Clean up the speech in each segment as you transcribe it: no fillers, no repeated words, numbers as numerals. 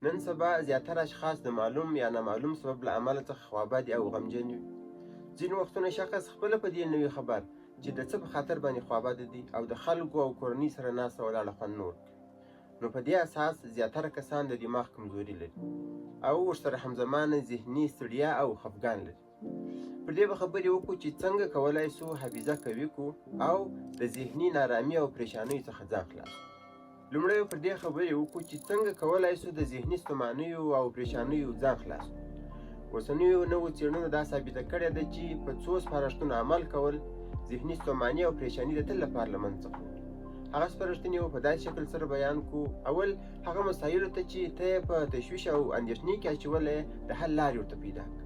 نن سبا زیاتره اشخاص د معلوم یا نامعلوم سبب له امله څخه خوابدي او غمجن وي. ځینې وختونه شخص خپله په دې نه وي خبر چې د څه په خاطر باندې خوابدی دی او د خلکو او کورنۍ سره ناسته ولاړه خوند نه ورکوي. نو په دې اساس زیاتره کسان د دماغ کمزوري لري او ورسره همزمانه ذهني ستړیا او خفګان لري. پر دې به خبرې وکړو چې څنګه کولی شو حافظه قوي کړو او د ذهني نارامي او پریشانیو څخه ځان خلاص کړو. لومړی پر دې خبرې وکړو چې څنګه کولی شو د ذهني ستومانیو او پریشانیو ځان خلاص کړو. اوسنیو نوو څېړنو دا ثابته کړې ده چې په څو سپارښتنو عمل کول ذهني ستوماني او پریشاني د تل لپاره له منځه څخه وړي. هغه سپارښتنې په داسې شکل سره بیان کړو. اول هغه مسایلو ته چې ته یې په تشویش او اندېښنې کې اچولی د حل لارې ورته پیدا کړه.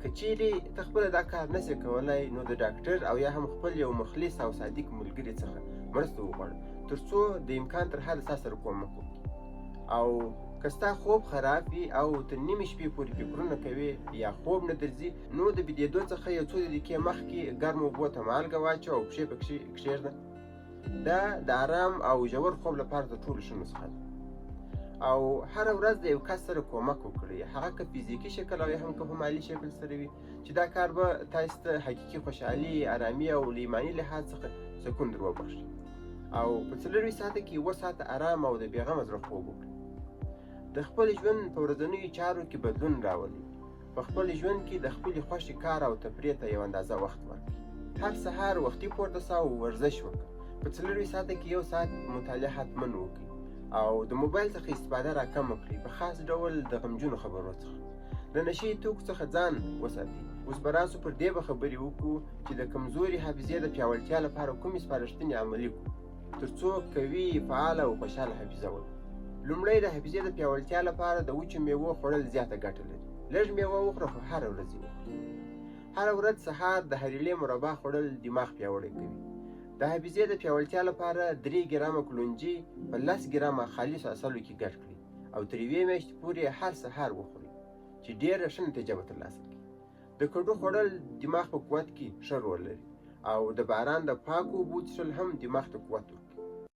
که چیرې ته خپله دا کار نشې کولی نو د ډاکټر او یا هم خپل یو مخلص او صادق ملګري څخه مرسته وغواړه تر څو د امکان تر حده ستا سره کومک وکړي. او که ستا خوب خراب وي او تر نیمې شپې پورې فکرونه کوې یا خوب نه درځي نو د بېدېدو څخه یو څو دقیقې مخکې ګرمو اوبو ته مالګه واچوه او پښې پکې کښېږده. دا د آرام او ژور خوب لپاره تر ټولو ښه نسخه ده. او هره ورځ د یو کس سره کومک وکړئ، هغه که فزیکي شکل او یا هم که په مالي شکل سره وي، چې دا کار به تاسو ته حقیقي خوشحالي، آرامي او له ایماني لحاظ څخه سکون در وبخښي. او په 4 ساعته کې 1 ساعته آرام او د بېغمه زړه خوب وکړئ. د خپل ژوند په ورځنیو چارو کې بدلون راولئ. په خپل ژوند کې د خپلې خوښې کار او تفریح ته یو اندازه وخت ورکړئ. هر سهار وختي پورته سه او ورزش وکړه. په 4 ساعته کې 1 ساعت مطالعه حتما وکړئ. او د موبایل څخه استفاده راکمه کړئ، په خاص ډول د غمجنو خبرو څخه. د نشې توکو څخه ځان وساتئ. اوس به راسو پر دې به خبرې وکړو چې د کمزوري حافظې د پیاوړتیا لپاره کومې سپارښتنې عملي کړو تر څو قوي، فعاله او خوشحاله حافظه ولرو. لومړی د حافظې د پیاوړتیا لپاره د وچو میوو خوړل زیاته ګټه لري. لږ میوه وخوره خو هره ورځ یې وخوره. هره ورځ سهار د هریلې مربا خوړل دماغ پیاوړی کوي. د حافظې د پیاوړتیا لپاره 3 ګرامه کلونجي په 10 ګرامه خالصو عسلو کې ګډ کړئ او تر 1 میاشتې پورې هر سهار وخورئ چې ډېره ښه نتیجه به ترلاسه کړي. د کدو خوړل دماغ په قوت کې ښه رول لري او د باران د پاکو اوبو څښل هم دماغ ته قوت ورکوي.